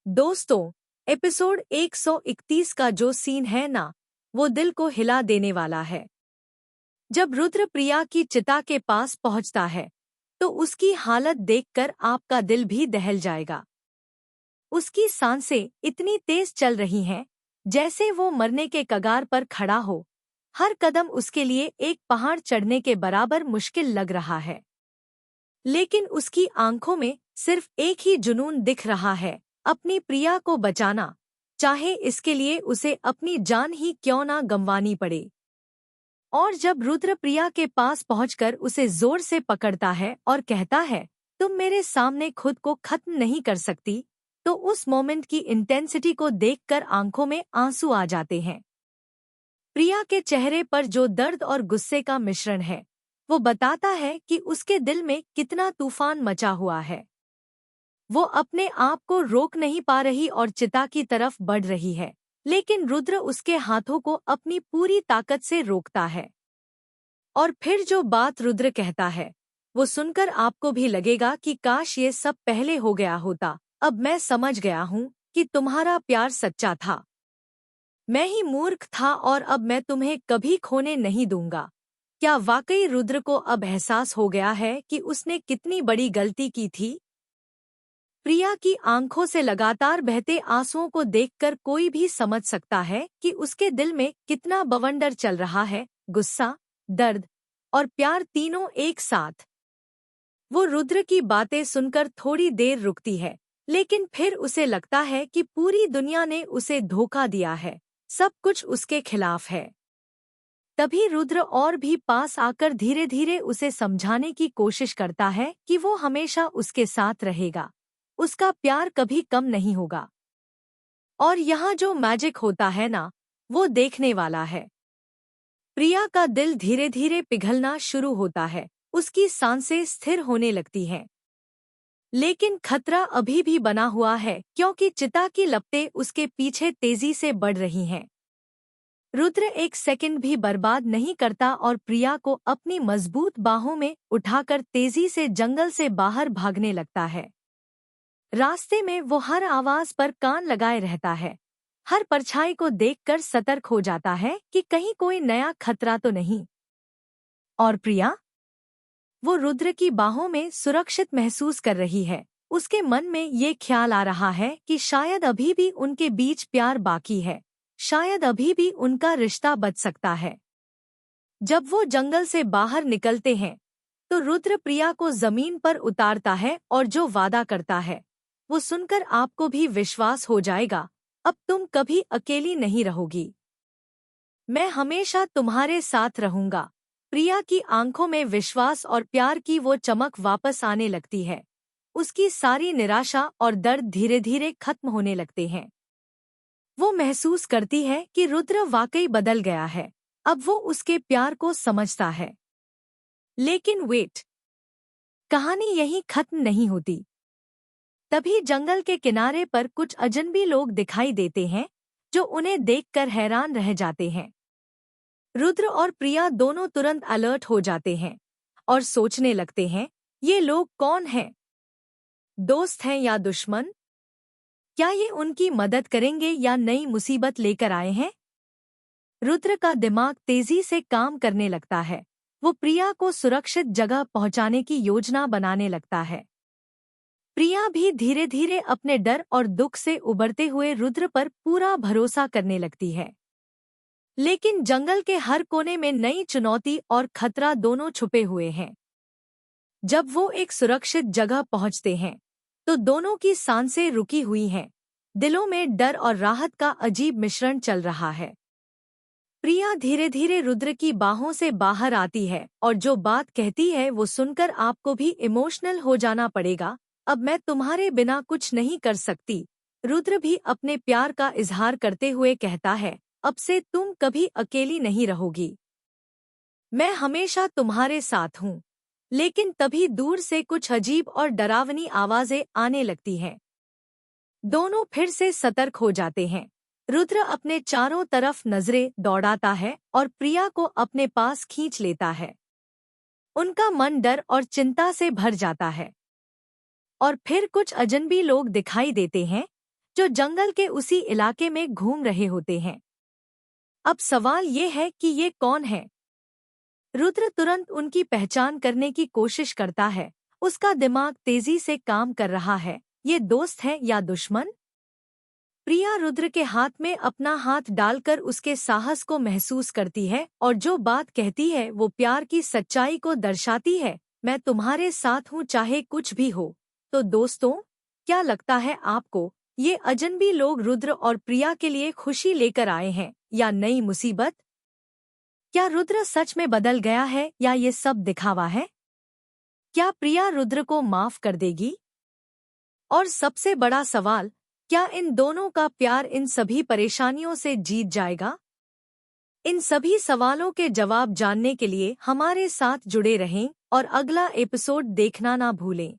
दोस्तों, एपिसोड 131 का जो सीन है ना, वो दिल को हिला देने वाला है। जब रुद्र प्रिया की चिता के पास पहुंचता है, तो उसकी हालत देखकर आपका दिल भी दहल जाएगा। उसकी सांसें इतनी तेज चल रही हैं, जैसे वो मरने के कगार पर खड़ा हो। हर कदम उसके लिए एक पहाड़ चढ़ने के बराबर मुश्किल लग रहा है। लेकिन उसकी आंखों में सिर्फ एक ही जुनून दिख रहा है, अपनी प्रिया को बचाना, चाहे इसके लिए उसे अपनी जान ही क्यों ना गंवानी पड़े। और जब रुद्र प्रिया के पास पहुंचकर उसे जोर से पकड़ता है और कहता है, तुम मेरे सामने खुद को खत्म नहीं कर सकती, तो उस मोमेंट की इंटेंसिटी को देखकर आंखों में आंसू आ जाते हैं। प्रिया के चेहरे पर जो दर्द और गुस्से का मिश्रण है, वो बताता है कि उसके दिल में कितना तूफान मचा हुआ है। वो अपने आप को रोक नहीं पा रही और चिता की तरफ बढ़ रही है, लेकिन रुद्र उसके हाथों को अपनी पूरी ताकत से रोकता है। और फिर जो बात रुद्र कहता है, वो सुनकर आपको भी लगेगा कि काश ये सब पहले हो गया होता। अब मैं समझ गया हूँ कि तुम्हारा प्यार सच्चा था। मैं ही मूर्ख था और अब मैं तुम्हें कभी खोने नहीं दूंगा। क्या वाकई रुद्र को अब एहसास हो गया है कि उसने कितनी बड़ी गलती की थी? प्रिया की आंखों से लगातार बहते आंसुओं को देखकर कोई भी समझ सकता है कि उसके दिल में कितना बवंडर चल रहा है, गुस्सा, दर्द और प्यार तीनों एक साथ। वो रुद्र की बातें सुनकर थोड़ी देर रुकती है, लेकिन फिर उसे लगता है कि पूरी दुनिया ने उसे धोखा दिया है, सब कुछ उसके खिलाफ है। तभी रुद्र और भी पास आकर धीरे धीरे उसे समझाने की कोशिश करता है कि वो हमेशा उसके साथ रहेगा, उसका प्यार कभी कम नहीं होगा। और यहाँ जो मैजिक होता है ना, वो देखने वाला है। प्रिया का दिल धीरे धीरे पिघलना शुरू होता है, उसकी सांसें स्थिर होने लगती हैं। लेकिन खतरा अभी भी बना हुआ है, क्योंकि चिता की लपटें उसके पीछे तेजी से बढ़ रही हैं। रुद्र एक सेकंड भी बर्बाद नहीं करता और प्रिया को अपनी मजबूत बाहों में उठाकर तेजी से जंगल से बाहर भागने लगता है। रास्ते में वो हर आवाज पर कान लगाए रहता है, हर परछाई को देखकर सतर्क हो जाता है कि कहीं कोई नया खतरा तो नहीं। और प्रिया, वो रुद्र की बाहों में सुरक्षित महसूस कर रही है। उसके मन में ये ख्याल आ रहा है कि शायद अभी भी उनके बीच प्यार बाकी है, शायद अभी भी उनका रिश्ता बच सकता है। जब वो जंगल से बाहर निकलते हैं, तो रुद्र प्रिया को जमीन पर उतारता है और जो वादा करता है, वो सुनकर आपको भी विश्वास हो जाएगा, अब तुम कभी अकेली नहीं रहोगी। मैं हमेशा तुम्हारे साथ रहूंगा। प्रिया की आंखों में विश्वास और प्यार की वो चमक वापस आने लगती है। उसकी सारी निराशा और दर्द धीरे धीरे खत्म होने लगते हैं। वो महसूस करती है कि रुद्र वाकई बदल गया है, अब वो उसके प्यार को समझता है। लेकिन वेट, कहानी यहीं खत्म नहीं होती। तभी जंगल के किनारे पर कुछ अजनबी लोग दिखाई देते हैं, जो उन्हें देखकर हैरान रह जाते हैं। रुद्र और प्रिया दोनों तुरंत अलर्ट हो जाते हैं और सोचने लगते हैं, ये लोग कौन हैं? दोस्त हैं या दुश्मन? क्या ये उनकी मदद करेंगे या नई मुसीबत लेकर आए हैं? रुद्र का दिमाग तेजी से काम करने लगता है। वो प्रिया को सुरक्षित जगह पहुंचाने की योजना बनाने लगता है। प्रिया भी धीरे धीरे अपने डर और दुख से उबरते हुए रुद्र पर पूरा भरोसा करने लगती है। लेकिन जंगल के हर कोने में नई चुनौती और खतरा दोनों छुपे हुए हैं। जब वो एक सुरक्षित जगह पहुंचते हैं, तो दोनों की सांसें रुकी हुई हैं, दिलों में डर और राहत का अजीब मिश्रण चल रहा है। प्रिया धीरे धीरे रुद्र की बाहों से बाहर आती है और जो बात कहती है वो सुनकर आपको भी इमोशनल हो जाना पड़ेगा। अब मैं तुम्हारे बिना कुछ नहीं कर सकती। रुद्र भी अपने प्यार का इजहार करते हुए कहता है, अब से तुम कभी अकेली नहीं रहोगी। मैं हमेशा तुम्हारे साथ हूँ। लेकिन तभी दूर से कुछ अजीब और डरावनी आवाजें आने लगती हैं। दोनों फिर से सतर्क हो जाते हैं। रुद्र अपने चारों तरफ नजरें दौड़ाता है और प्रिया को अपने पास खींच लेता है। उनका मन डर और चिंता से भर जाता है। और फिर कुछ अजनबी लोग दिखाई देते हैं, जो जंगल के उसी इलाके में घूम रहे होते हैं। अब सवाल ये है कि ये कौन है? रुद्र तुरंत उनकी पहचान करने की कोशिश करता है। उसका दिमाग तेजी से काम कर रहा है। ये दोस्त है या दुश्मन? प्रिया रुद्र के हाथ में अपना हाथ डालकर उसके साहस को महसूस करती है और जो बात कहती है वो प्यार की सच्चाई को दर्शाती है। मैं तुम्हारे साथ हूँ चाहे कुछ भी हो। तो दोस्तों, क्या लगता है आपको, ये अजनबी लोग रुद्र और प्रिया के लिए खुशी लेकर आए हैं या नई मुसीबत? क्या रुद्र सच में बदल गया है या ये सब दिखावा है? क्या प्रिया रुद्र को माफ कर देगी? और सबसे बड़ा सवाल, क्या इन दोनों का प्यार इन सभी परेशानियों से जीत जाएगा? इन सभी सवालों के जवाब जानने के लिए हमारे साथ जुड़े रहें और अगला एपिसोड देखना ना भूलें।